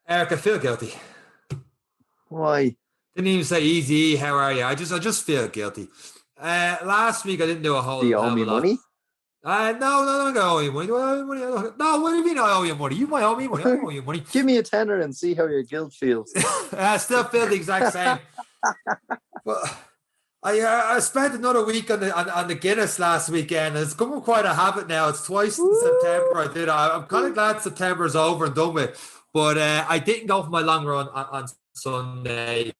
Eric, I feel guilty. Why? Didn't even say easy. How are you? I just feel guilty. Last week I didn't do a whole Do you hell owe of me a lot. money? No, I don't owe you money. Do I owe you money? No, what do you mean I owe you money? You might owe me money. I don't owe you money. Give me a tenner and see how your guilt feels. I still feel the exact same. But I spent another week on the Guinness last weekend. It's become quite a habit now. It's twice in September I did. I'm kind of glad September's over and done with. But I didn't go for my long run on Sunday.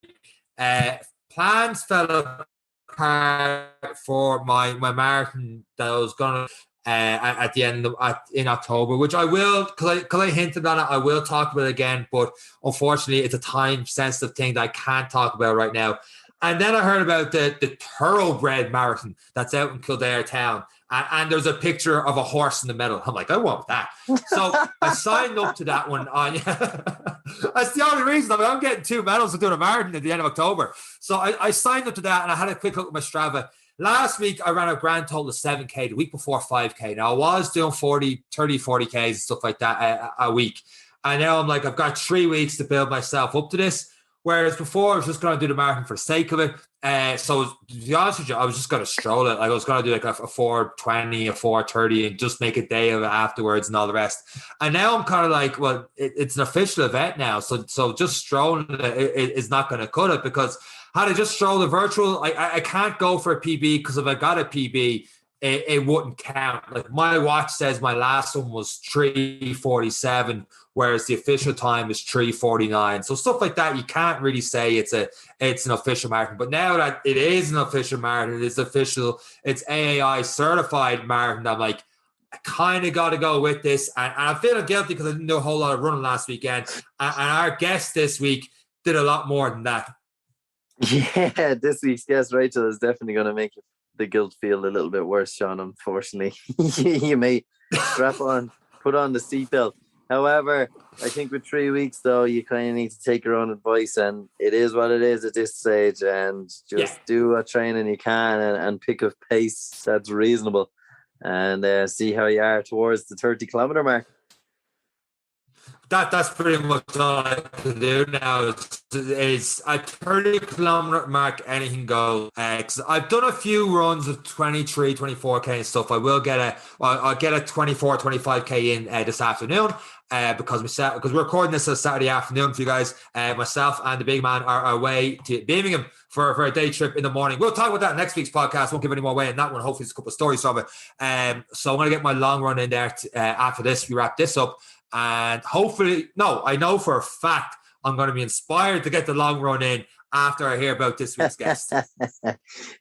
Plans fell apart for my marathon that I was going to at the end in October, which I will, because I hinted on it, I will talk about it again. But unfortunately, it's a time sensitive thing that I can't talk about right now. And then I heard about the Thoroughbred Marathon that's out in Kildare town. And there's a picture of a horse in the middle. I'm like, I want that. So I signed up to that one. That's the only reason. I'm getting 2 medals for doing a marathon at the end of October. So I signed up to that, and I had a quick look at my Strava. Last week, I ran a grand total of 7K. The week before, 5K. Now, I was doing 40 Ks and stuff like that a week. And now I'm like, I've got 3 weeks to build myself up to this. Whereas before, I was just going to do the marathon for the sake of it. So to be honest with you, I was just going to stroll it. Like I was going to do like a 4:20, a 4:30, and just make a day of it afterwards and all the rest. And now I'm kind of like, well, it's an official event now. So just strolling it is not going to cut it, because had I just strolled a virtual, I can't go for a PB, because if I got a PB, it wouldn't count. Like my watch says my last one was 3:47, whereas the official time is 3:49. So stuff like that, you can't really say it's an official marathon. But now that it is an official marathon, it's official, it's AAI certified marathon, I'm like, I kind of got to go with this. And I'm feeling guilty because I didn't do a whole lot of running last weekend. And our guest this week did a lot more than that. Yeah, this week's guest, Rachel, is definitely going to make the guilt feel a little bit worse, Sean, unfortunately. You may put on the seatbelt. However, I think with 3 weeks, though, you kind of need to take your own advice, and it is what it is at this stage, and just do what training you can and pick a pace that's reasonable, and see how you are towards the 30-kilometer mark. That's pretty much all I can do now. Is a 30-kilometer mark, anything goes. Cause I've done a few runs of 23, 24K and stuff. I'll get a 24, 25K in this afternoon. Because we're recording this on Saturday afternoon for you guys. Myself and the big man are away to Birmingham for a day trip in the morning. We'll talk about that in next week's podcast. Won't give any more away in that one. Hopefully, there's a couple of stories from it. So I'm going to get my long run in there after this. We wrap this up. And hopefully, I know for a fact I'm going to be inspired to get the long run in after I hear about this week's guest.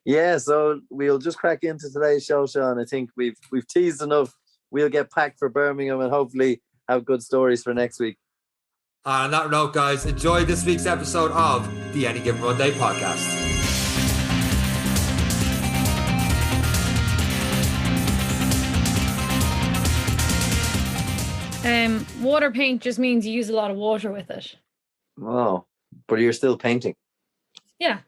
Yeah, so we'll just crack into today's show, Sean. I think we've teased enough. We'll get packed for Birmingham and hopefully have good stories for next week. On that note, guys, enjoy this week's episode of the Any Given Run Day podcast. Water paint just means you use a lot of water with it. Oh, but you're still painting. Yeah.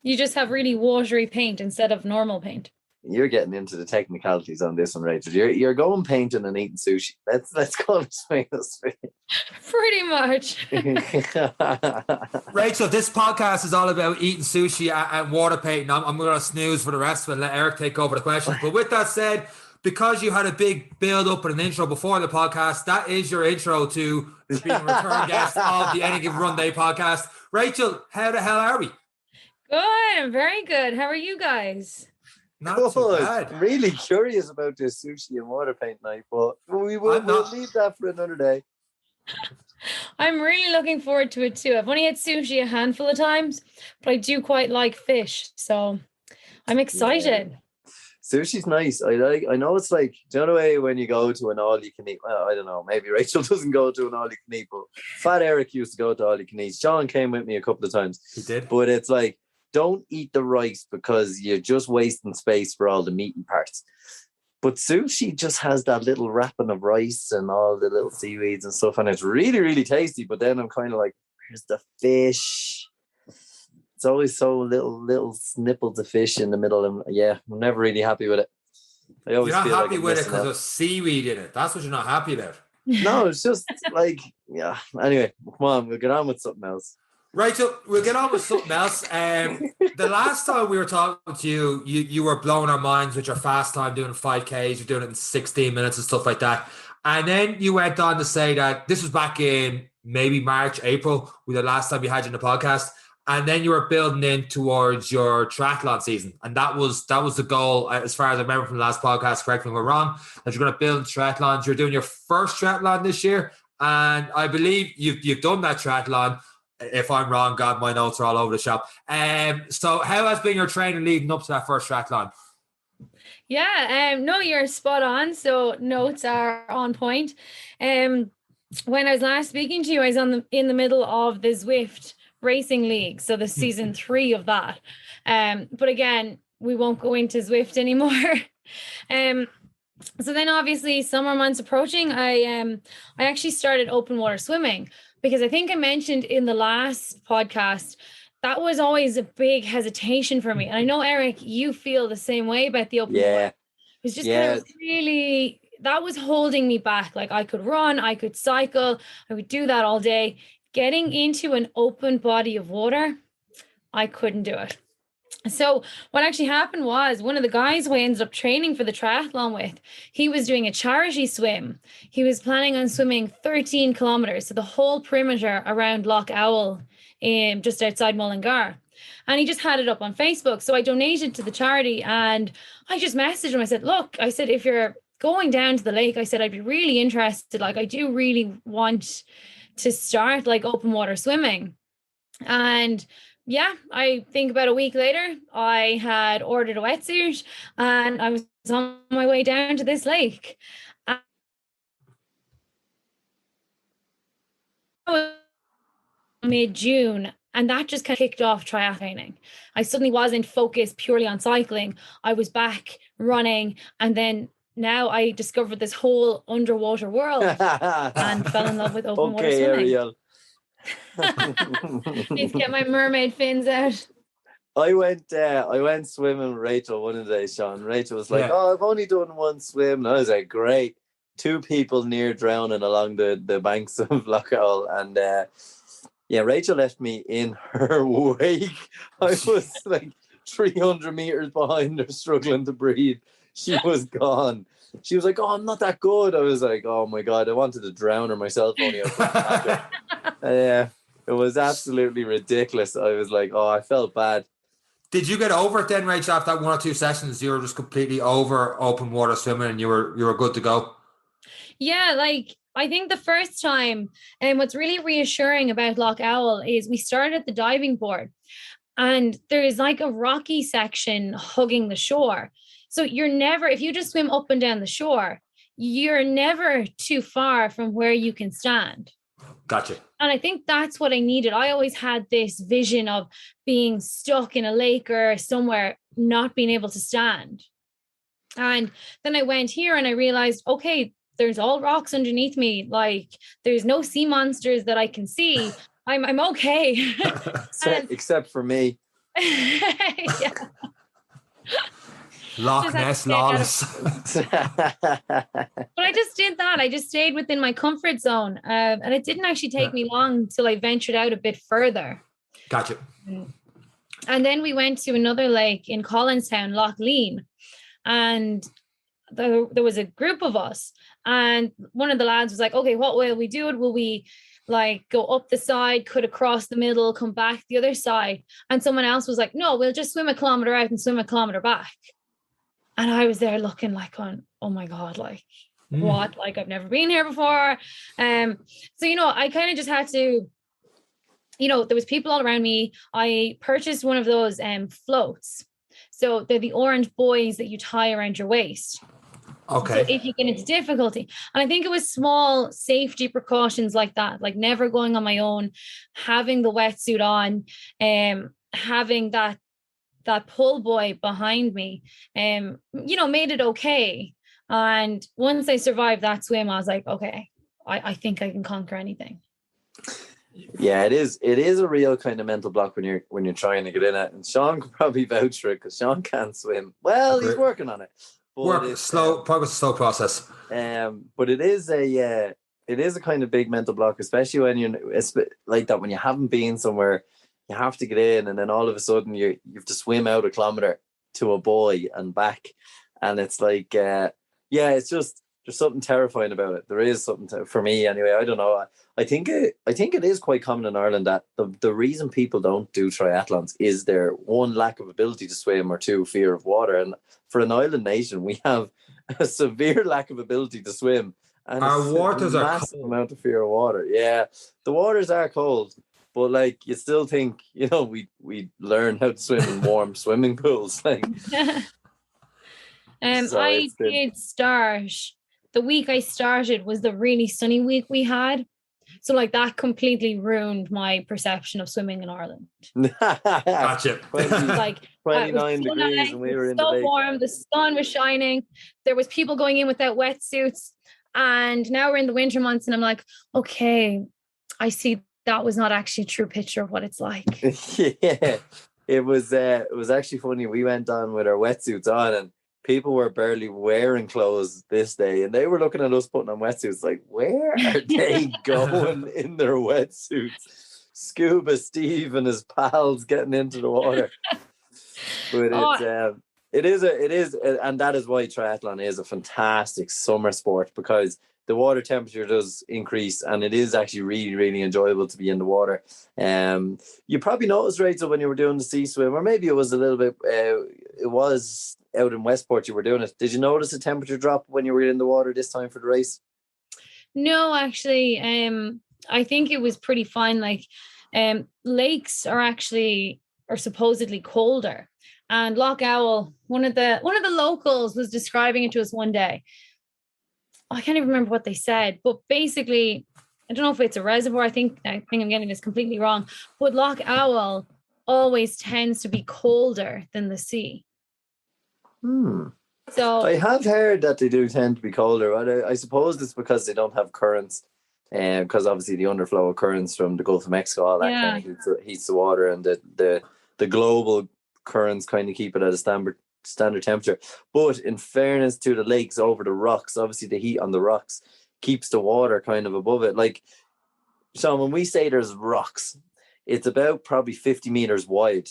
You just have really watery paint instead of normal paint. You're getting into the technicalities on this one, Rachel. You're going painting and eating sushi. Let's call it straight. Pretty much. Rachel, this podcast is all about eating sushi and water painting. I'm going to snooze for the rest of it and let Eric take over the questions. But with that said, because you had a big build up and an intro before the podcast, that is your intro to being a return guest of the Any Given Run Day podcast. Rachel, how the hell are we? Good. I'm very good. How are you guys? Not too bad. Really curious about this sushi and water paint night, but we'll leave that for another day. I'm really looking forward to it too. I've only had sushi a handful of times, but I do quite like fish, so I'm excited. Yeah. Sushi's nice. I know it's like, do you know the way when you go to an all-you-can-eat? Well, I don't know. Maybe Rachel doesn't go to an all-you-can-eat, but Fat Eric used to go to all-you-can-eat. Sean came with me a couple of times. He did. But it's like, don't eat the rice because you're just wasting space for all the meaty parts. But sushi just has that little wrapping of rice and all the little seaweeds and stuff, and it's really, really tasty. But then I'm kind of like, where's the fish? It's always so little snipples of fish in the middle. And I'm never really happy with it. I always you're not feel happy like with it because there's seaweed in it. That's what you're not happy about. No, it's just like, yeah. Anyway, come on, we'll get on with something else. Right, so we'll get on with something else. The last time we were talking to you, you were blowing our minds with your fast time doing 5Ks. You're doing it in 16 minutes and stuff like that. And then you went on to say that this was back in maybe March, April, with the last time you had you in the podcast. And then you were building in towards your triathlon season. And that was the goal, as far as I remember from the last podcast, correct me if I'm wrong, that you're going to build triathlons. You're doing your first triathlon this year. And I believe you've done that triathlon. If I'm wrong, God, my notes are all over the shop. So how has been your training leading up to that first triathlon? Yeah, no, you're spot on. So notes are on point. When I was last speaking to you, I was in the middle of the Zwift Racing League, so the season 3 of that. But again, we won't go into Zwift anymore. So then obviously summer months approaching, I actually started open water swimming, because I think I mentioned in the last podcast that was always a big hesitation for me. And I know, Eric, you feel the same way about the open water. It was just kind of really, that was holding me back. Like I could run, I could cycle, I would do that all day. Getting into an open body of water, I couldn't do it. So what actually happened was one of the guys who I ended up training for the triathlon with, he was doing a charity swim. He was planning on swimming 13 kilometers, so the whole perimeter around Loch Owl, just outside Mullingar. And he just had it up on Facebook. So I donated to the charity, and I just messaged him. I said, look, I said, if you're going down to the lake, I said, I'd be really interested. Like, I do really want to start like open water swimming. And yeah, I think about a week later, I had ordered a wetsuit and I was on my way down to this lake. Mid-June, and that just kind of kicked off triathloning. I suddenly wasn't focused purely on cycling. I was back running, and then now I discovered this whole underwater world and fell in love with open water swimming. Ariel. Need to get my mermaid fins out. I went swimming with Rachel one of the days, Sean. Rachel was like, oh, I've only done one swim. And I was like, great. 2 people near drowning along the banks of Loch Owl. And Rachel left me in her wake. I was like 300 meters behind her, struggling to breathe. She was gone. She was like, oh, I'm not that good. I was like, oh my God, I wanted to drown her myself. It was absolutely ridiculous. I was like, oh, I felt bad. Did you get over it then, Rachel, after that 1 or 2 sessions? You were just completely over open water swimming and you were good to go? Yeah, like I think the first time, and what's really reassuring about Loch Owl is we started at the diving board, and there is like a rocky section hugging the shore. So you're never, if you just swim up and down the shore, you're never too far from where you can stand. Gotcha. And I think that's what I needed. I always had this vision of being stuck in a lake or somewhere, not being able to stand. And then I went here and I realized, okay, there's all rocks underneath me. Like there's no sea monsters that I can see. I'm okay. Except for me. Yeah. Loch Ness lawless. But I just did that. I just stayed within my comfort zone. And it didn't actually take me long till I ventured out a bit further. Gotcha. And then we went to another lake in Collinstown, Loch Lean. And there was a group of us. And one of the lads was like, okay, what will we do? Will we like go up the side, cut across the middle, come back the other side? And someone else was like, no, we'll just swim a kilometer out and swim a kilometer back. And I was there looking like on, oh my God, like what? Like I've never been here before. So, I kind of just had to, there was people all around me. I purchased one of those floats. So they're the orange buoys that you tie around your waist. Okay. So if you get into difficulty. And I think it was small safety precautions like that, like never going on my own, having the wetsuit on, having that pull buoy behind me, made it okay. And once I survived that swim, I was like, okay, I think I can conquer anything. Yeah, it is a real kind of mental block when you're trying to get in it. And Sean can probably vouch for it because Sean can't swim. Well, he's working on it. Progress, slow process. But it is a it is a kind of big mental block, especially when it's like that, when you haven't been somewhere, you have to get in, and then all of a sudden you have to swim out a kilometer to a buoy and back. And it's like, it's just, there's something terrifying about it. There is something for me anyway. I don't know. I think it is quite common in Ireland that the reason people don't do triathlons is their one, lack of ability to swim, or two, fear of water. And for an island nation, we have a severe lack of ability to swim, and Our waters are massive cold. amount of fear of water. Yeah, the waters are cold, but like, you still think, we learn how to swim in warm swimming pools. Like, I did start. The week I started was the really sunny week we had. So like that completely ruined my perception of swimming in Ireland. Gotcha. Like 29 degrees and we were in the lake. Warm, the sun was shining. There was people going in without wetsuits. And now we're in the winter months and I'm like, okay, I see that was not actually a true picture of what it's like. Yeah. It was actually funny. We went on with our wetsuits on, and people were barely wearing clothes this day, and they were looking at us putting on wetsuits like, where are they going in their wetsuits? Scuba Steve and his pals getting into the water. But it is, and that is why triathlon is a fantastic summer sport, because the water temperature does increase, and it is actually really, really enjoyable to be in the water. You probably noticed, Rachel, when you were doing the sea swim, or maybe it was a little bit, it was out in Westport you were doing it. Did you notice a temperature drop when you were in the water this time for the race? No, actually, I think it was pretty fine. Like, lakes are supposedly colder. And Loch Owl, one of the locals was describing it to us one day. I can't even remember what they said, but basically, I don't know if it's a reservoir. I think I'm getting this completely wrong. But Loch Owl always tends to be colder than the sea. So I have heard that they do tend to be colder. I suppose it's because they don't have currents, and because obviously the underflow of currents from the Gulf of Mexico, all that kind of heats the water, and the global currents kind of keep it at a standard temperature. But in fairness to the lakes over the rocks, obviously the heat on the rocks keeps the water kind of above it. Like, so when we say there's rocks, it's about probably 50 meters wide.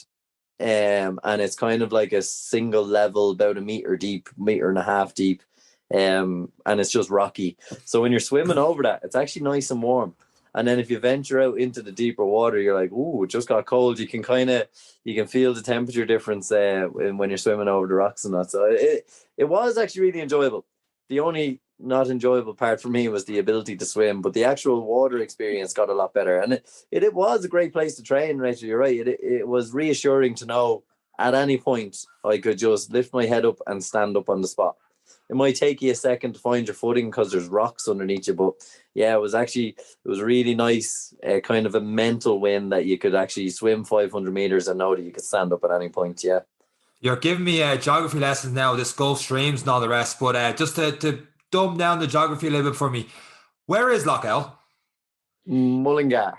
And it's kind of like a single level, about a meter deep, meter and a half deep. And it's just rocky. So when you're swimming over that, it's actually nice and warm. And then if you venture out into the deeper water, you're like, ooh, it just got cold. You can feel the temperature difference when you're swimming over the rocks and that. So it was actually really enjoyable. The only not enjoyable part for me was the ability to swim, but the actual water experience got a lot better. And it was a great place to train, Rachel. You're right. It was reassuring to know at any point I could just lift my head up and stand up on the spot. It might take you a second to find your footing because there's rocks underneath you, but yeah, it was really nice, kind of a mental win that you could actually swim 500 meters and know that you could stand up at any point. Yeah. You're giving me geography lessons now, this Gulf streams and all the rest, but just to dumb down the geography a little bit for me, where is Loch Owl? Mullingar.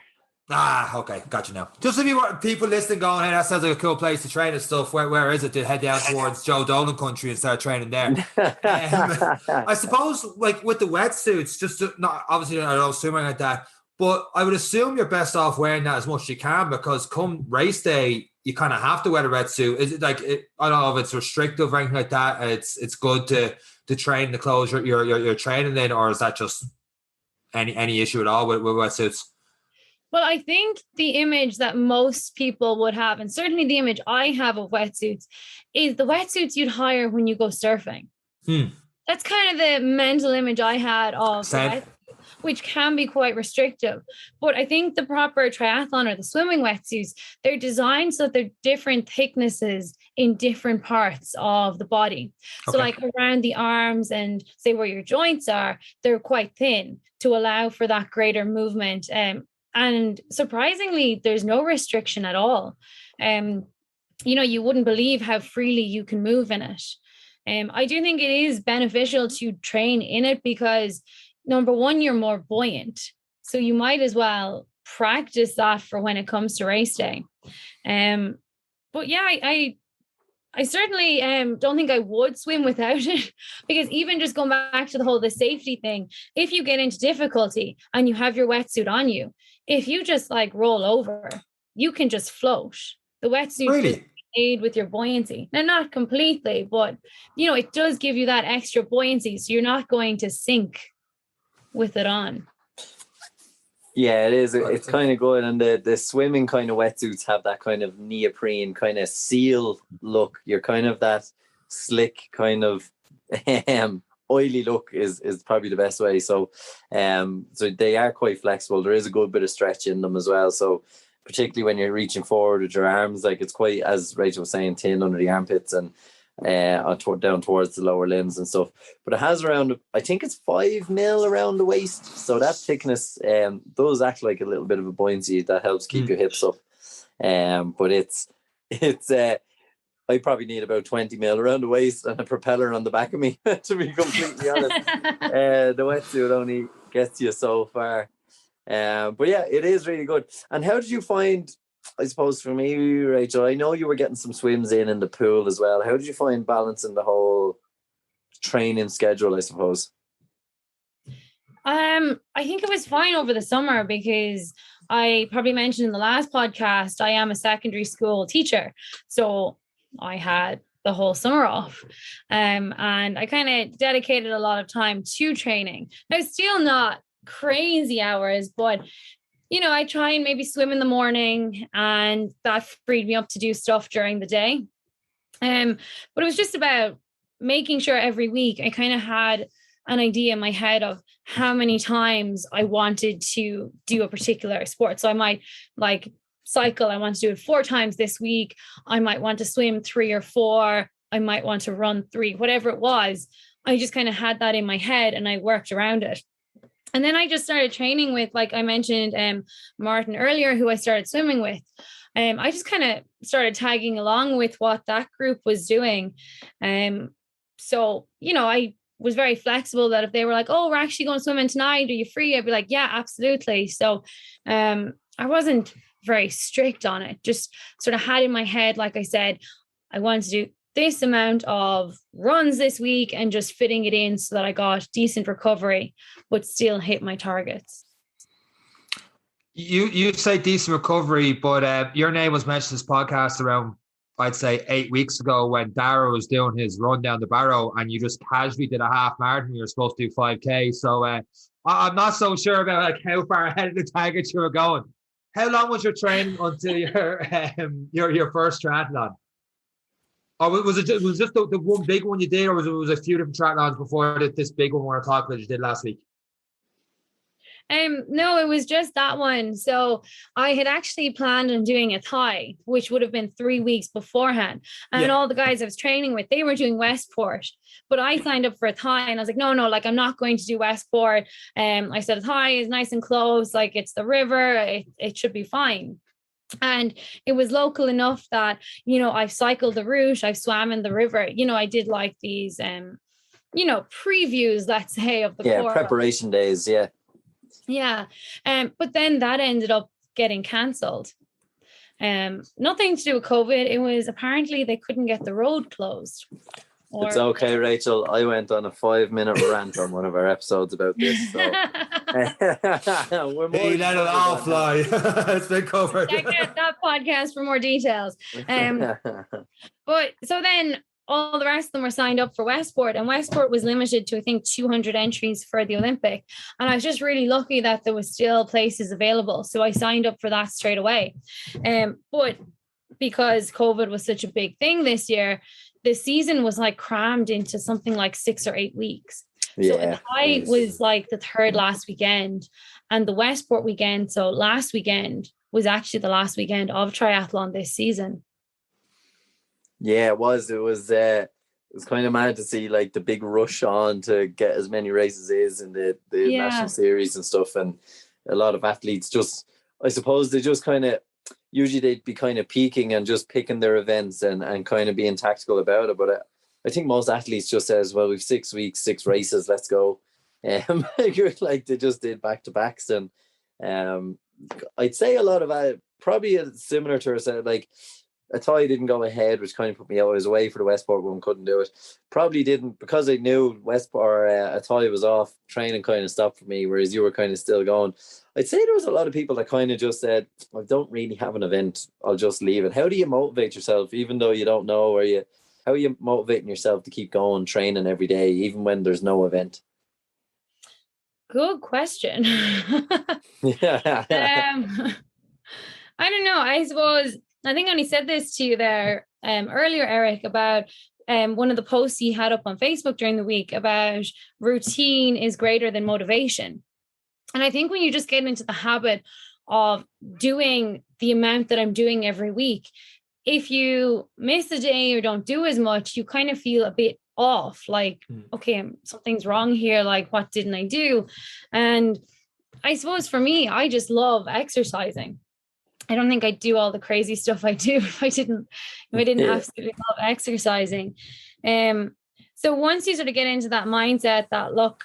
Okay, got you now. Just to be people listening going, hey, that sounds like a cool place to train and stuff. Where is it to head down towards Joe Dolan country and start training there? I suppose, like with the wetsuits, not obviously I don't swimming like that, but I would assume you're best off wearing that as much as you can, because come race day, you kind of have to wear a wetsuit. Is it like I don't know if it's restrictive or anything like that? It's good to train the clothes you're training in, or is that just any issue at all with wetsuits? Well, I think the image that most people would have, and certainly the image I have of wetsuits, is the wetsuits you'd hire when you go surfing. That's kind of the mental image I had of the wetsuit, which can be quite restrictive. But I think the proper triathlon or the swimming wetsuits, they're designed so that they're different thicknesses in different parts of the body. So like around the arms and say where your joints are, they're quite thin to allow for that greater movement. And surprisingly, there's no restriction at all. You wouldn't believe how freely you can move in it. I do think it is beneficial to train in it because, number one, you're more buoyant. So you might as well practice that for when it comes to race day. But yeah, I certainly don't think I would swim without it, because even just going back to the safety thing, if you get into difficulty and you have your wetsuit on you, if you just like roll over, you can just float. The wetsuit just aid with your buoyancy. Now, not completely, but you know, it does give you that extra buoyancy, so you're not going to sink with it on. Yeah, it is. It's kind of good. And the swimming kind of wetsuits have that kind of neoprene kind of seal look. You're kind of that slick kind of oily look is probably the best way. So so they are quite flexible. There is a good bit of stretch in them as well. So particularly when you're reaching forward with your arms, like it's quite, as Rachel was saying, thin under the armpits and down towards the lower limbs and stuff. But it has around, I think it's 5 mil around the waist, so that thickness does act like a little bit of a buoyancy that helps keep your hips up. But it's I probably need about 20 mil around the waist and a propeller on the back of me, to be completely honest. The wetsuit only gets you so far. But yeah, it is really good. And how did you find, I suppose for me, Rachel, I know you were getting some swims in the pool as well. How did you find balancing the whole training schedule, I suppose? I think it was fine over the summer, because I probably mentioned in the last podcast, I am a secondary school teacher. So I had the whole summer off. And I kind of dedicated a lot of time to training. Now, still not crazy hours, but you know, I try and maybe swim in the morning, and that freed me up to do stuff during the day. But it was just about making sure every week I kind of had an idea in my head of how many times I wanted to do a particular sport. So I might like cycle, I want to do it 4 times this week. I might want to swim 3 or 4. I might want to run 3, whatever it was. I just kind of had that in my head and I worked around it. And then I just started training with, like I mentioned, Martin earlier, who I started swimming with. I just kind of started tagging along with what that group was doing. So, you know, I was very flexible that if they were like, oh, we're actually going swimming tonight, are you free? I'd be like, yeah, absolutely. So I wasn't very strict on it, just sort of had in my head, like I said, I wanted to do this amount of runs this week and just fitting it in so that I got decent recovery, but still hit my targets. You say decent recovery, but your name was mentioned in this podcast around, I'd say 8 weeks ago, when Dara was doing his run down the Barrow and you just casually did a half marathon. You were supposed to do 5K. So I'm not so sure about like how far ahead of the target you were going. How long was your training until your first triathlon? Or was it just the one big one you did, or was a few different triathlons before this big one we're talking about you did last week? No, it was just that one. So I had actually planned on doing a Thai, which would have been 3 weeks beforehand. And all the guys I was training with, they were doing Westport, but I signed up for a Thai and I was like, no, like I'm not going to do Westport. I said, Thai is nice and close. Like it's the river. It should be fine. And it was local enough that, you know, I've cycled the route, I've swam in the river, you know, I did like these, you know, previews, let's say, of the course. Preparation days. Yeah. But then that ended up getting cancelled. Nothing to do with COVID. It was apparently they couldn't get the road closed. It's okay, Rachel. I went on a 5-minute rant on one of our episodes about this. So we're more let it all fly. It's been covered. Check out that podcast for more details. But so then all the rest of them were signed up for Westport, and Westport was limited to, I think, 200 entries for the Olympic. And I was just really lucky that there was still places available. So I signed up for that straight away. But because COVID was such a big thing this year, the season was like crammed into something like 6 or 8 weeks. So the Thai was like the third last weekend, and the Westport weekend, so last weekend, was actually the last weekend of triathlon this season. Yeah, it was. It was kind of mad to see like the big rush on to get as many races as in the national series and stuff, and a lot of athletes just, I suppose they just kind of, usually they'd be kind of peaking and just picking their events and kind of being tactical about it. But I think most athletes just says, well, we've 6 weeks, 6 races, let's go. Like they just did back-to-backs. And I'd say a lot of probably similar to like Athy didn't go ahead, which kind of put me out. I was away for the Westport one, couldn't do it. Probably didn't, because I knew Westport, Athy was off, training kind of stopped for me, whereas you were kind of still going. I'd say there was a lot of people that kind of just said, I don't really have an event, I'll just leave it. How do you motivate yourself, even though you don't know, how are you motivating yourself to keep going, training every day, even when there's no event? Good question. Yeah. I don't know. I suppose, I think I only said this to you there earlier, Eric, about one of the posts he had up on Facebook during the week about routine is greater than motivation. And I think when you just get into the habit of doing the amount that I'm doing every week, if you miss a day or don't do as much, you kind of feel a bit off, like, okay, something's wrong here. Like, what didn't I do? And I suppose for me, I just love exercising. I don't think I'd do all the crazy stuff I do if I didn't absolutely love exercising. So once you sort of get into that mindset that, look,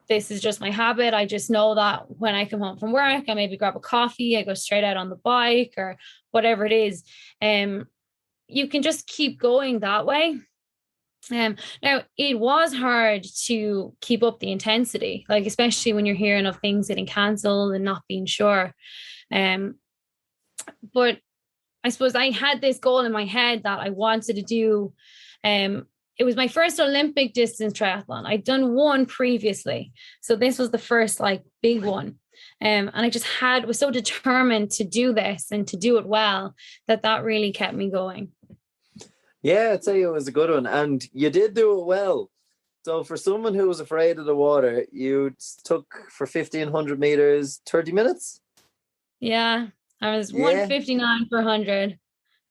this is just my habit. I just know that when I come home from work, I maybe grab a coffee, I go straight out on the bike or whatever it is. You can just keep going that way. Now, it was hard to keep up the intensity, like especially when you're hearing of things getting cancelled and not being sure. But I suppose I had this goal in my head that I wanted to do. It was my first Olympic distance triathlon. I'd done one previously. So this was the first like big one. And I just was so determined to do this and to do it well that really kept me going. Yeah, I'd say it was a good one. And you did do it well. So for someone who was afraid of the water, you took for 1,500 meters, 30 minutes? Yeah, I was 1:59 per 100.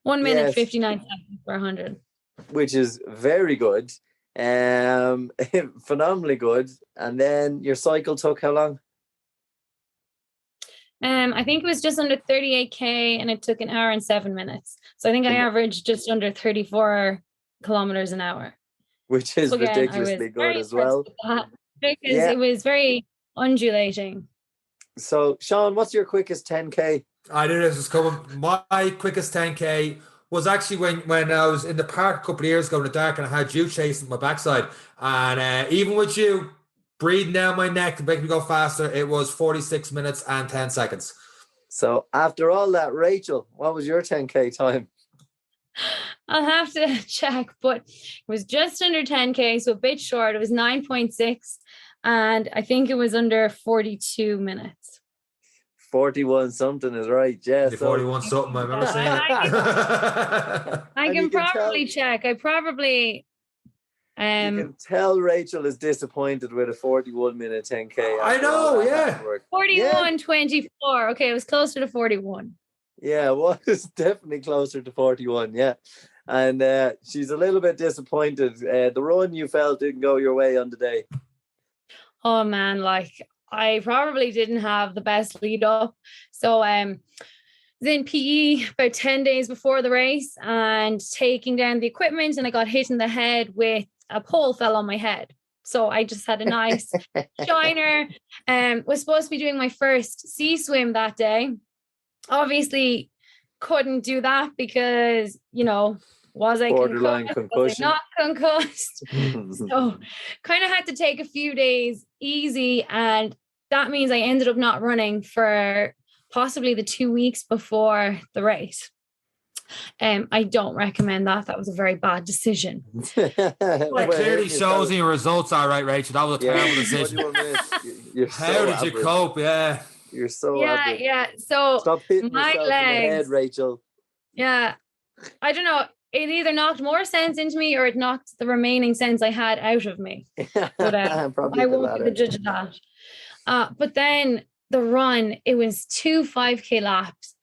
1 minute, 59 seconds per 100. Which is very good. Phenomenally good. And then your cycle took how long? I think it was just under 38K and it took 1 hour and 7 minutes. So I think I averaged just under 34 kilometers an hour. Which is ridiculously good as well. Because it was very undulating. So, Sean, what's your quickest 10K? I knew this was coming. My quickest 10K was actually when I was in the park a couple of years ago in the dark and I had you chasing my backside. And even with you breathing down my neck to make me go faster, it was 46 minutes and 10 seconds. So after all that, Rachel, what was your 10K time? I'll have to check, but it was just under 10K, so a bit short. It was 9.6, and I think it was under 42 minutes. 41 something is right, yeah. 41 something, I remember saying it. I can probably check. I probably... you can tell Rachel is disappointed with a 41-minute 10K. I know, yeah. 41:24. Okay, it was closer to 41. Yeah, it was definitely closer to 41, yeah. And she's a little bit disappointed. The run you felt didn't go your way on the day. Oh, man, like, I probably didn't have the best lead up. So I was in PE about 10 days before the race and taking down the equipment, and I got hit in the head with a pole fell on my head. So I just had a nice shiner. Was supposed to be doing my first sea swim that day. Obviously couldn't do that because, was I borderline concussed? concussion? Was I not concussed? So kind of had to take a few days easy. And that means I ended up not running for possibly the 2 weeks before the race. I don't recommend that. That was a very bad decision. It clearly shows your results are right, Rachel. That was a terrible decision. How did you cope? Yeah. You're so average. Yeah. So stop hitting my yourself legs, in the head, Rachel. Yeah. I don't know. It either knocked more sense into me or it knocked the remaining sense I had out of me. But I won't be the judge of that. But then the run, it was 2 5K laps.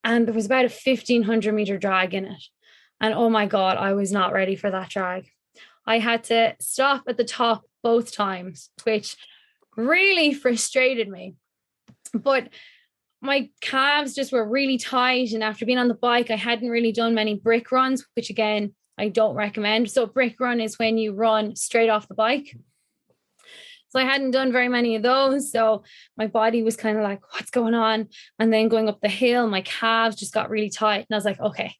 And there was about a 1,500 meter drag in it. And oh my God, I was not ready for that drag. I had to stop at the top both times, which really frustrated me. But my calves just were really tight. And after being on the bike, I hadn't really done many brick runs, which again, I don't recommend. So brick run is when you run straight off the bike. So I hadn't done very many of those. So my body was kind of like, what's going on? And then going up the hill, my calves just got really tight. And I was like, okay,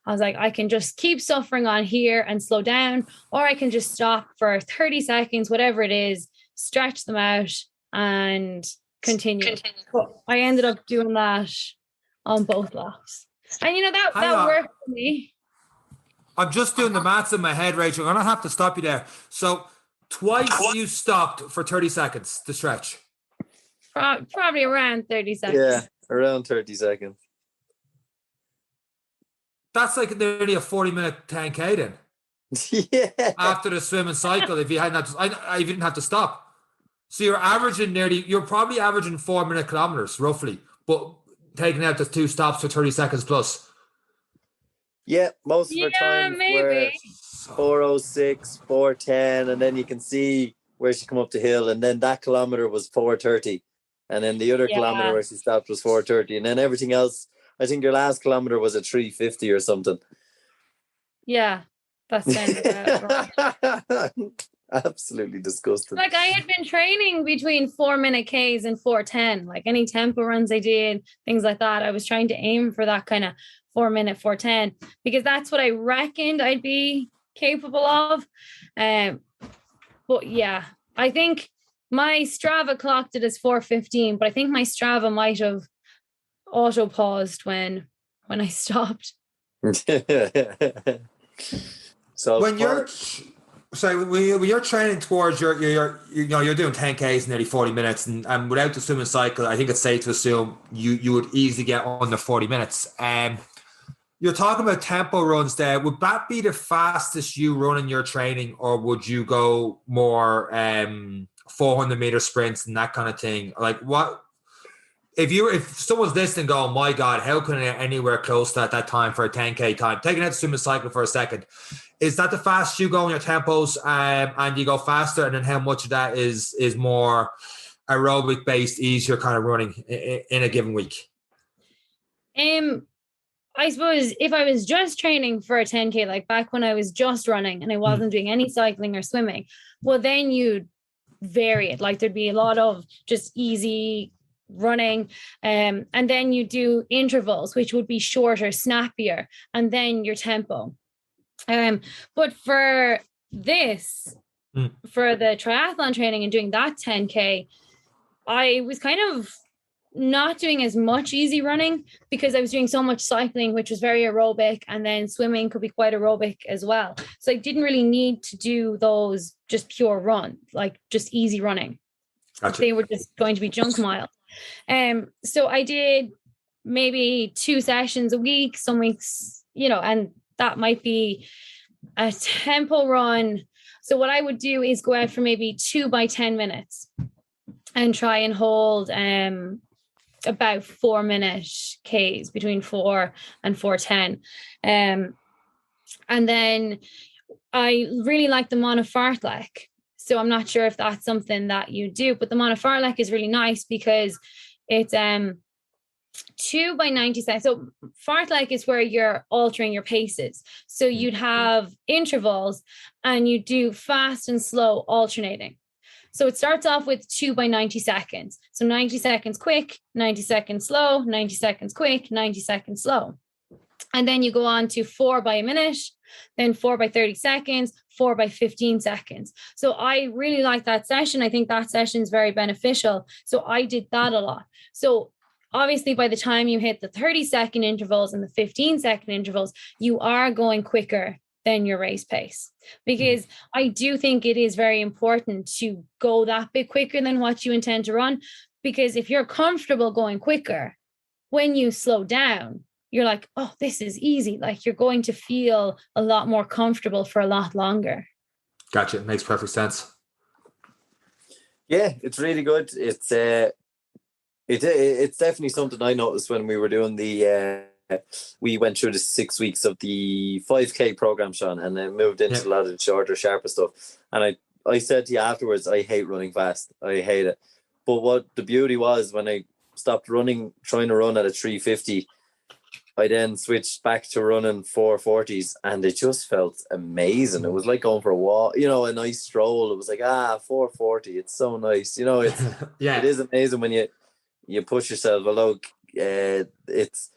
I was like, I can just keep suffering on here and slow down, or I can just stop for 30 seconds, whatever it is, stretch them out and continue. But I ended up doing that on both blocks. And that worked for me. I'm just doing the maths in my head, Rachel. I'm going to have to stop you there. So twice you stopped for 30 seconds to stretch. Probably around 30 seconds. Yeah, around 30 seconds. That's like nearly a 40-minute 10K then. Yeah. After the swim and cycle, if you hadn't I didn't have to stop. So you're probably averaging 4-minute kilometers roughly, but taking out the 2 stops for 30 seconds plus. Yeah, most of our time were 4:06, 4:10, and then you can see where she come up the hill, and then that kilometer was 4:30, and then the other kilometer where she stopped was 4:30, and then everything else. I think your last kilometer was a 3:50 or something. Yeah, that sounds about right. Absolutely disgusting. Like I had been training between 4-minute Ks and 4:10, like any tempo runs I did, things like that. I was trying to aim for that kind of 4-minute 4:10 because that's what I reckoned I'd be capable of. But yeah, I think my Strava clocked it as 4:15, but I think my Strava might have auto paused when I stopped. So when you're training towards you're doing 10Ks nearly 40 minutes and without the swimming cycle, I think it's safe to assume you would easily get under 40 minutes. You're talking about tempo runs there. Would that be the fastest you run in your training, or would you go more 400-meter sprints and that kind of thing? Like what if someone's listening going, my God, how can I get anywhere close to that time for a 10K time? Taking out the swimming cycle for a second. Is that the fastest you go in your tempos and you go faster? And then how much of that is more aerobic based, easier kind of running in a given week? I suppose if I was just training for a 10K, like back when I was just running and I wasn't doing any cycling or swimming, well, then you'd vary it. Like there'd be a lot of just easy running. And then you do intervals, which would be shorter, snappier, and then your tempo. But for this, for the triathlon training and doing that 10K, I was kind of not doing as much easy running because I was doing so much cycling, which was very aerobic, and then swimming could be quite aerobic as well. So I didn't really need to do those just pure run, like just easy running. Gotcha. They were just going to be junk miles. So I did maybe 2 sessions a week, some weeks, and that might be a tempo run. So what I would do is go out for maybe 2 by 10 minutes and try and hold about 4-minute Ks, between 4 and 4:10. And then I really like the monofartlek. So I'm not sure if that's something that you do, but the monofartlek is really nice because it's 2 by 90 seconds. So fartlek is where you're altering your paces. So you'd have intervals and you do fast and slow alternating. So it starts off with 2 by 90 seconds. So 90 seconds quick, 90 seconds slow, 90 seconds quick, 90 seconds slow. And then you go on to 4 by a minute, then 4 by 30 seconds, 4 by 15 seconds. So I really like that session. I think that session is very beneficial. So I did that a lot. So obviously by the time you hit the 30-second intervals and the 15-second intervals, you are going quicker than your race pace, because I do think it is very important to go that bit quicker than what you intend to run, because if you're comfortable going quicker, when you slow down, you're like, oh, this is easy. Like you're going to feel a lot more comfortable for a lot longer. Gotcha. It makes perfect sense. Yeah, it's really good. It's definitely something I noticed when we were doing we went through the 6 weeks of the 5K program, Sean, and then moved into a lot of the shorter, sharper stuff. And I said to you afterwards, I hate running fast. I hate it. But what the beauty was, when I stopped trying to run at a 350, I then switched back to running 440s, and it just felt amazing. It was like going for a walk, a nice stroll. It was like, 440. It's so nice. It's It is amazing when you push yourself. Although it's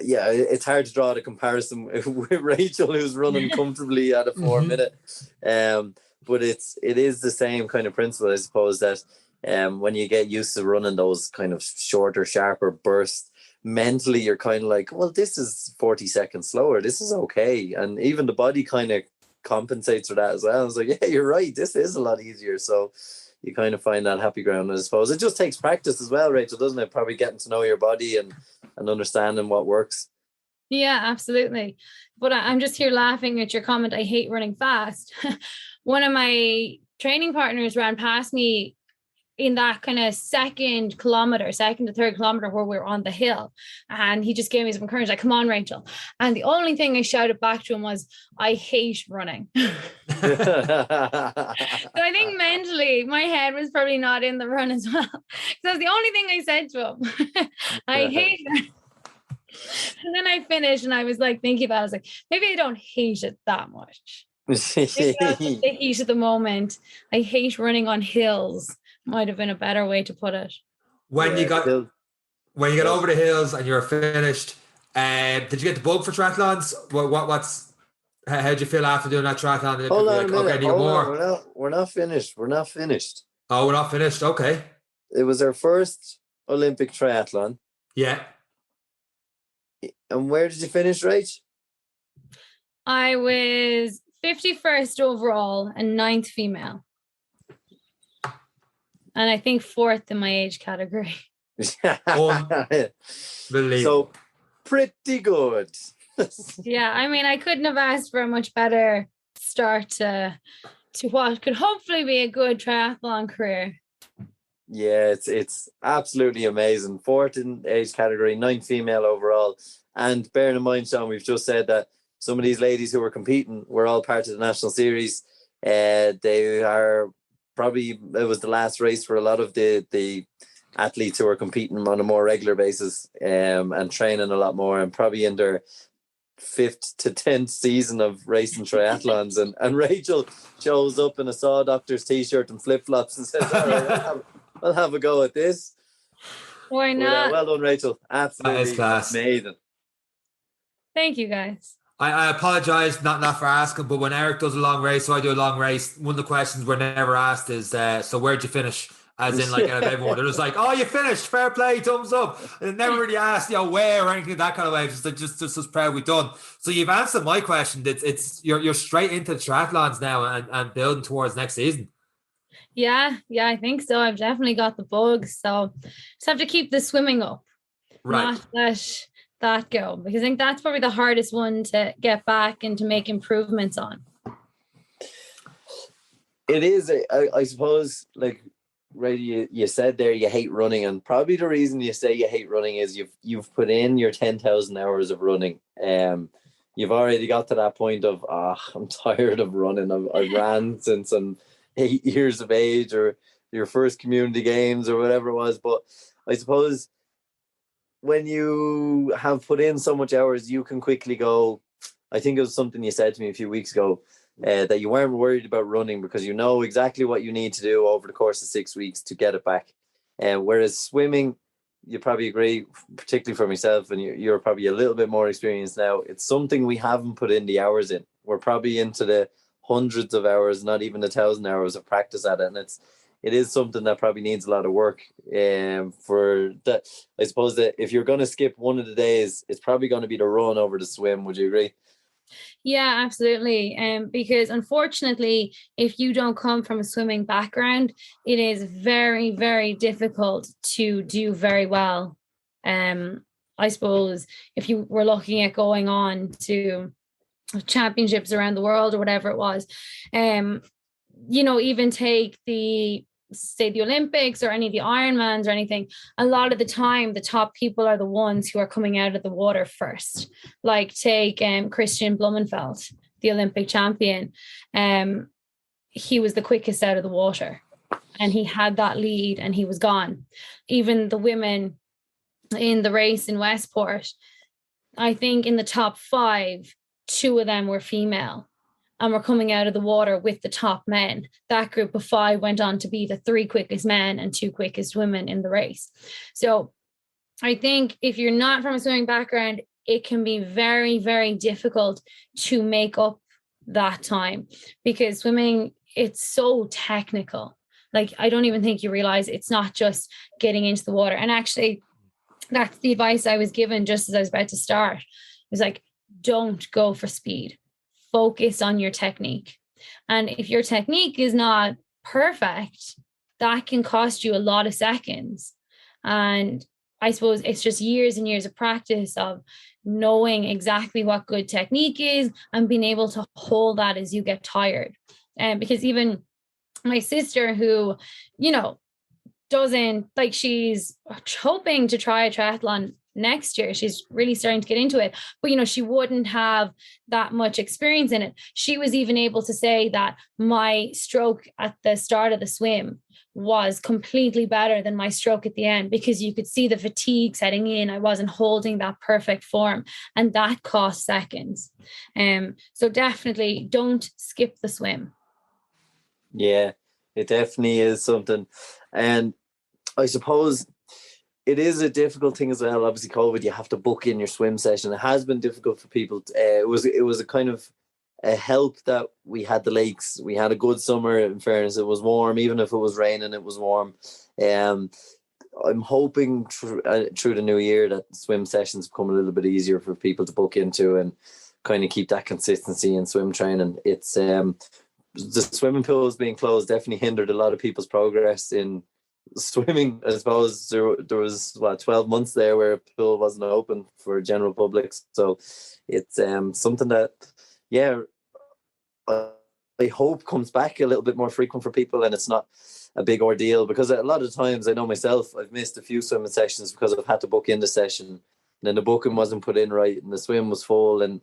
Yeah, it's hard to draw the comparison with Rachel, who's running comfortably at a 4 minute. But it is the same kind of principle, I suppose, that when you get used to running those kind of shorter, sharper bursts, mentally you're kind of like, well, this is 40 seconds slower. This is okay. And even the body kind of compensates for that as well. I was like, yeah, you're right. This is a lot easier. So you kind of find that happy ground, I suppose. It just takes practice as well, Rachel, doesn't it? Probably getting to know your body and understanding what works. Yeah, absolutely. But I'm just here laughing at your comment. I hate running fast. One of my training partners ran past me in that kind of second to third kilometer where we were on the hill. And he just gave me some encouragement, like, come on, Rachel. And the only thing I shouted back to him was, I hate running. So I think mentally my head was probably not in the run as well. So that's the only thing I said to him. I hate it. And then I finished and I was like thinking about it. I was like, maybe I don't hate it that much. Maybe that's the heat at the moment. I hate running on hills. Might have been a better way to put it. When you got over the hills and you were finished, did you get the bug for triathlons? How did you feel after doing that triathlon? Hold on a minute. We're not finished. Oh, we're not finished. Okay. It was our first Olympic triathlon. Yeah. And where did you finish, Rach? I was 51st overall and 9th female. And I think 4th in my age category. So pretty good. Yeah, I mean, I couldn't have asked for a much better start to what could hopefully be a good triathlon career. Yeah, it's absolutely amazing. 4th in age category, 9th female overall. And bearing in mind, Sean, we've just said that some of these ladies who were competing were all part of the national series. They are probably, it was the last race for a lot of the athletes who are competing on a more regular basis and training a lot more, and probably in their 5th to 10th season of racing triathlons. and Rachel shows up in a Saw Doctors t-shirt and flip-flops and says, all right, I'll have a go at this. Why not? Well done, Rachel. Absolutely amazing. Thank you, guys. I apologize not for asking, but when Eric does a long race, so I do a long race, one of the questions we're never asked is, so where'd you finish? As in, like, out of everyone, they're just like, oh, you finished, fair play, thumbs up. And never really asked, where or anything that kind of way. Just as proud we've done. So you've answered my question. It's you're straight into triathlons now and building towards next season. Yeah, I think so. I've definitely got the bug. So just have to keep the swimming up. Right. Not let that go, because I think that's probably the hardest one to get back and to make improvements on. It is, I suppose, like, Ray, you said there you hate running, and probably the reason you say you hate running is you've put in your 10,000 hours of running. You've already got to that point of, I'm tired of running. I've ran since I'm 8 years of age, or your first community games or whatever it was. But I suppose when you have put in so much hours, you can quickly go. I think it was something you said to me a few weeks ago, that you weren't worried about running because you know exactly what you need to do over the course of 6 weeks to get it back. Whereas swimming, you probably agree, particularly for myself, and you're probably a little bit more experienced now, it's something we haven't put in the hours in. We're probably into the hundreds of hours, not even 1,000 hours of practice at it. And it is something that probably needs a lot of work. For that, I suppose that if you're going to skip one of the days, it's probably going to be the run over the swim. Would you agree? Yeah, absolutely. Because unfortunately, if you don't come from a swimming background, it is very, very difficult to do very well. I suppose if you were looking at going on to championships around the world or whatever it was, even take the Olympics or any of the Ironmans or anything, a lot of the time the top people are the ones who are coming out of the water first. Like take Christian Blumenfeld, the Olympic champion. He was the quickest out of the water and he had that lead and he was gone. Even the women in the race in Westport, I think in the top 5, 2 of them were female and were coming out of the water with the top men. That group of 5 went on to be the 3 quickest men and 2 quickest women in the race. So I think if you're not from a swimming background, it can be very, very difficult to make up that time, because swimming, it's so technical. Like, I don't even think you realize it's not just getting into the water. And actually, that's the advice I was given just as I was about to start. It was like, don't go for speed. Focus on your technique. And if your technique is not perfect, that can cost you a lot of seconds. And I suppose it's just years and years of practice of knowing exactly what good technique is and being able to hold that as you get tired. And because even my sister, who, you know, doesn't, like, she's hoping to try a triathlon next year. She's really starting to get into it, but, you know, she wouldn't have that much experience in it. She was even able to say that my stroke at the start of the swim was completely better than my stroke at the end, because you could see the fatigue setting in. I wasn't holding that perfect form, and that cost seconds. So definitely don't skip the swim. Yeah, it definitely is something. And I suppose it is a difficult thing as well. Obviously, COVID, you have to book in your swim session. It has been difficult for people. It was a kind of a help that we had the lakes. We had a good summer. In fairness, it was warm. Even if it was raining, it was warm. I'm hoping through the new year that swim sessions become a little bit easier for people to book into and kind of keep that consistency in swim training. It's the swimming pools being closed definitely hindered a lot of people's progress in swimming. I suppose there was 12 months there where a pool wasn't open for general public, so it's something that I hope comes back a little bit more frequent for people, and it's not a big ordeal, because a lot of times, I know myself, I've missed a few swimming sessions because I've had to book in the session and then the booking wasn't put in right and the swim was full, and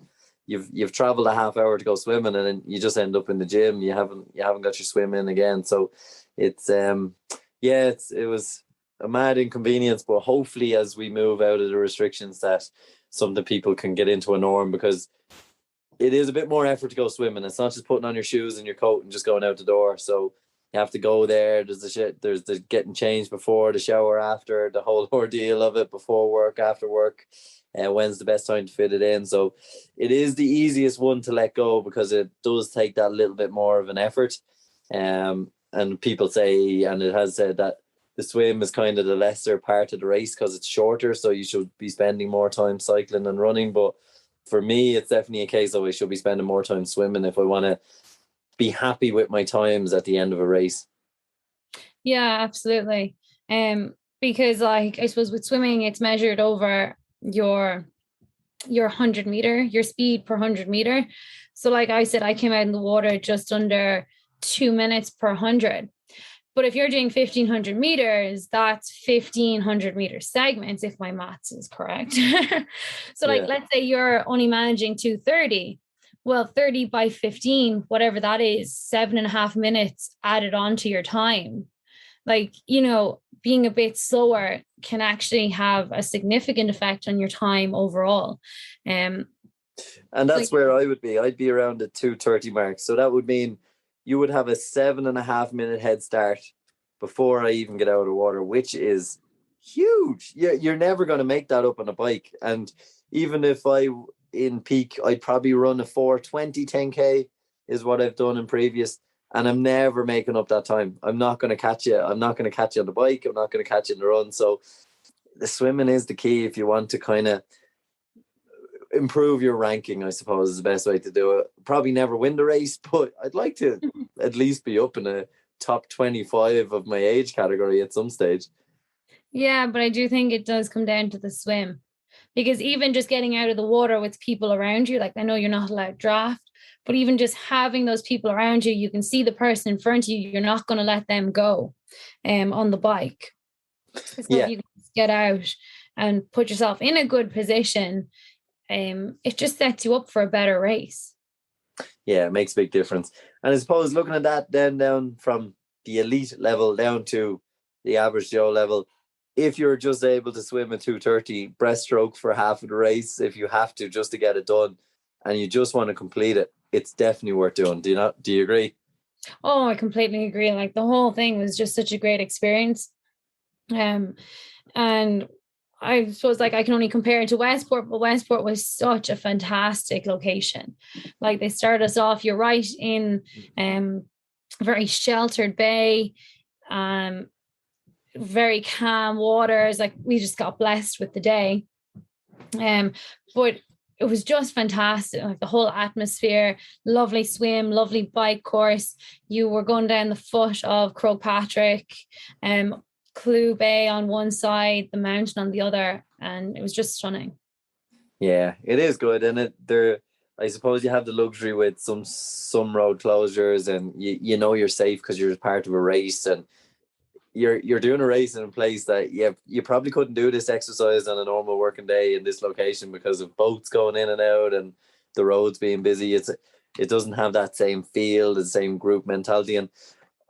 you've traveled a half hour to go swimming and then you just end up in the gym. You haven't got your swim in again. So it's it was a mad inconvenience, but hopefully as we move out of the restrictions, that something people can get into a norm, because it is a bit more effort to go swimming. It's not just putting on your shoes and your coat and just going out the door. So you have to go there. There's the getting changed before, the shower after, the whole ordeal of it, before work, after work. When's the best time to fit it in? So it is the easiest one to let go, because it does take that little bit more of an effort. And people say, and it has said, that the swim is kind of the lesser part of the race because it's shorter, so you should be spending more time cycling and running. But for me, it's definitely a case of I should be spending more time swimming if I want to be happy with my times at the end of a race. Yeah, absolutely. Because, like, I suppose with swimming, it's measured over your 100 meter, your speed per 100 meter. So like I said, I came out in the water just under 2 minutes per 100. But if you're doing 1,500 meters, that's 1,500 meter segments, if my maths is correct. So like, let's say you're only managing 230. Well, 30 by 15, whatever that is, 7.5 minutes added on to your time. Like, you know, being a bit slower can actually have a significant effect on your time overall. And that's where I would be. I'd be around the 2:30 mark. So that would mean you would have a 7.5 minute head start before I even get out of the water, which is huge. You're never going to make that up on a bike. And even if I in peak, I'd probably run a 4:20 10K is what I've done in previous. And I'm never making up that time. I'm not going to catch you. I'm not going to catch you on the bike. I'm not going to catch you in the run. So the swimming is the key if you want to kind of improve your ranking, I suppose, is the best way to do it. Probably never win the race, but I'd like to at least be up in a top 25 of my age category at some stage. Yeah, but I do think it does come down to the swim, because even just getting out of the water with people around you, like, I know you're not allowed draft, but even just having those people around you, you can see the person in front of you, you're not going to let them go on the bike. So if you can get out and put yourself in a good position, it just sets you up for a better race. Yeah, it makes a big difference. And I suppose looking at that then down from the elite level down to the average Joe level, if you're just able to swim a 2:30 breaststroke for half of the race, if you have to, just to get it done, and you just want to complete it, it's definitely worth doing. Do you agree? Oh, I completely agree. Like, the whole thing was just such a great experience. And I suppose like I can only compare it to Westport, but Westport was such a fantastic location. Like they started us off, you're right, in a very sheltered bay, very calm waters. Like we just got blessed with the day. But it was just fantastic. Like the whole atmosphere, lovely swim, lovely bike course. You were going down the foot of Crowpatrick, Clew Bay on one side, the mountain on the other, and it was just stunning. Yeah, it is good, and I suppose you have the luxury with some road closures, and you know you're safe because you're part of a race, and you're doing a race in a place that you probably couldn't do this exercise on a normal working day in this location because of boats going in and out and the roads being busy. It doesn't have that same feel, the same group mentality, and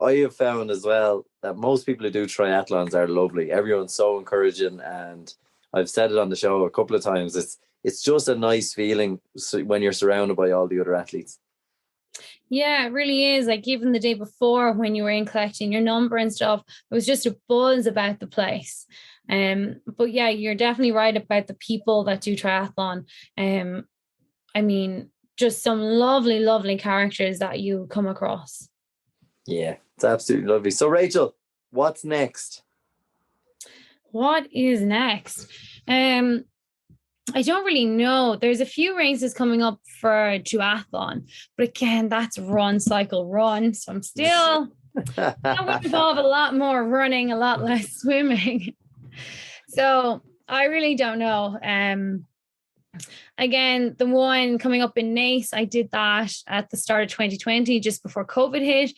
I have found as well that most people who do triathlons are lovely. Everyone's so encouraging, and I've said it on the show a couple of times. It's just a nice feeling when you're surrounded by all the other athletes. Yeah, it really is. Like even the day before when you were in collecting your number and stuff, it was just a buzz about the place. But yeah, you're definitely right about the people that do triathlon. I mean, just some lovely, lovely characters that you come across. Yeah, it's absolutely lovely. So Rachel, what's next? What is next? I don't really know. There's a few races coming up for duathlon, but again, that's run, cycle, run. So I'm still that would involve a lot more running, a lot less swimming. So I really don't know. Again, the one coming up in Nace, I did that at the start of 2020, just before COVID hit.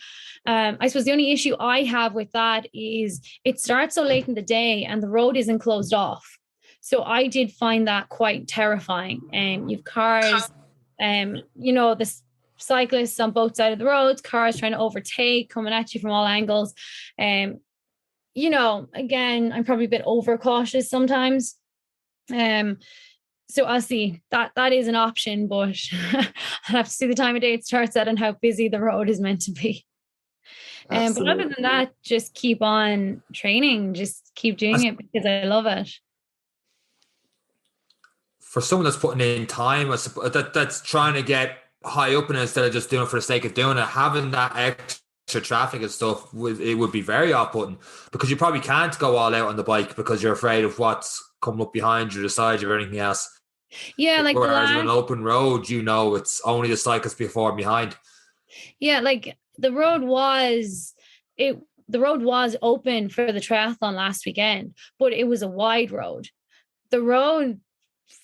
I suppose the only issue I have with that is it starts so late in the day and the road isn't closed off. So I did find that quite terrifying. You've cars, the cyclists on both sides of the roads, cars trying to overtake, coming at you from all angles. Again, I'm probably a bit overcautious sometimes. So I'll see. That is an option, but I'll have to see the time of day it starts at and how busy the road is meant to be. But other than that, just keep on training, just keep doing it because I love it. For someone that's putting in time, that's trying to get high up in it instead of just doing it for the sake of doing it, having that extra traffic and stuff, it would be very off-putting because you probably can't go all out on the bike because you're afraid of what's coming up behind you, the side of everything else. Yeah, like whereas on an open road, it's only the cyclists before and behind. Yeah, like the road was open for the triathlon last weekend, but it was a wide road. The road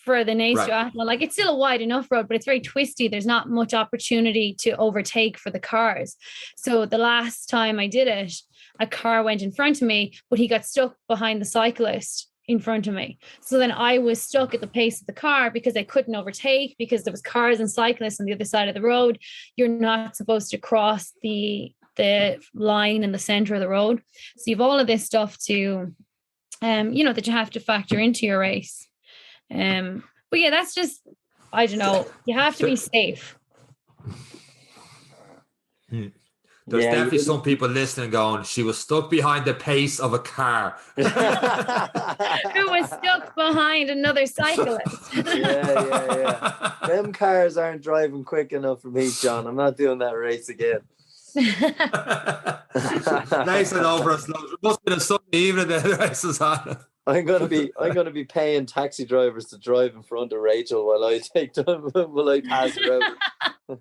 for the Nace triathlon, like it's still a wide enough road, but it's very twisty. There's not much opportunity to overtake for the cars. So the last time I did it, a car went in front of me, but he got stuck behind the cyclist in front of me. So then I was stuck at the pace of the car because I couldn't overtake because there was cars and cyclists on the other side of the road. You're not supposed to cross the line in the center of the road. So you've all of this stuff to, that you have to factor into your race. But yeah, that's just, I don't know. You have to be safe. There's definitely some people listening going, she was stuck behind the pace of a car. Who was stuck behind another cyclist. Yeah. Them cars aren't driving quick enough for me, John. I'm not doing that race again. Nice and over us. It must have been a Sunday evening the race was on. I'm gonna be paying taxi drivers to drive in front of Rachel while I pass her out.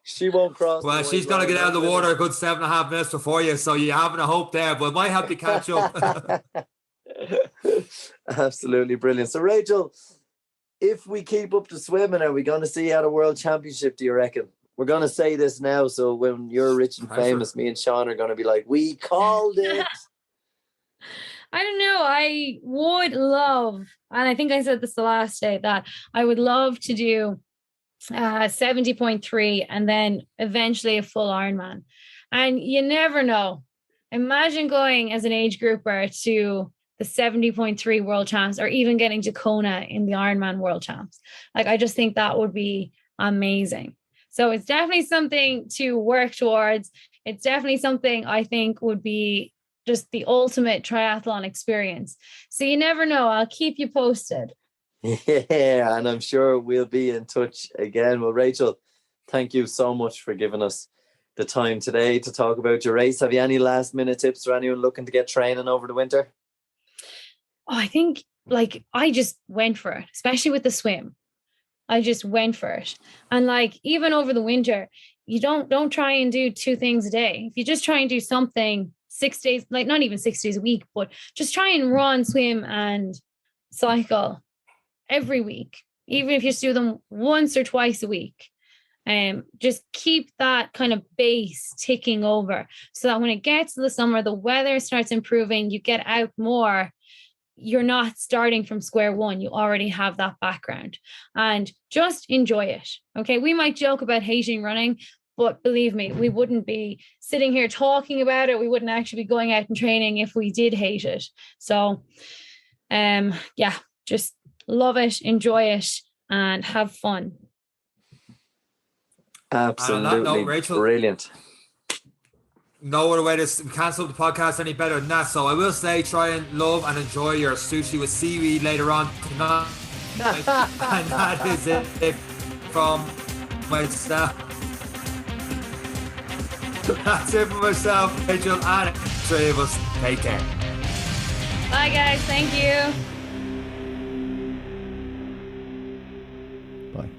She won't cross. Well, she's going to get out of the water a good 7.5 minutes before you, so you're having a hope there, but it might help you catch up. Absolutely brilliant. So, Rachel, if we keep up the swimming, are we going to see you at a World Championship, do you reckon? We're going to say this now, so when you're rich and famous, me and Sean are going to be like, we called it. I don't know. I would love, and I think I said this the last day, that I would love to do 70.3 and then eventually a full Ironman. And you never know. Imagine going as an age grouper to the 70.3 world champs or even getting to Kona in the Ironman world champs. Like, I just think that would be amazing. So it's definitely something to work towards. It's definitely something I think would be just the ultimate triathlon experience. So you never know. I'll keep you posted. Yeah, and I'm sure we'll be in touch again. Well, Rachel, thank you so much for giving us the time today to talk about your race. Have you any last minute tips for anyone looking to get training over the winter? Oh, I think like I just went for it, especially with the swim. I just went for it. And like even over the winter, you don't try and do 2 things a day. If you just try and do something 6 days, like not even 6 days a week, but just try and run, swim and cycle every week, even if you just do them once or twice a week. Just keep that kind of base ticking over so that when it gets to the summer, the weather starts improving, you get out more, you're not starting from square one. You already have that background and just enjoy it. Okay. We might joke about hating running, but believe me, we wouldn't be sitting here talking about it. We wouldn't actually be going out and training if we did hate it. So, yeah, just love it, enjoy it, and have fun. Absolutely. And on that note, Rachel, brilliant. No other way to cancel the podcast any better than that. So I will say, try and love and enjoy your sushi with seaweed later on tonight. And that is it from myself. That's it for myself, Rachel, and 3 of us. Take care. Bye, guys. Thank you. Bye.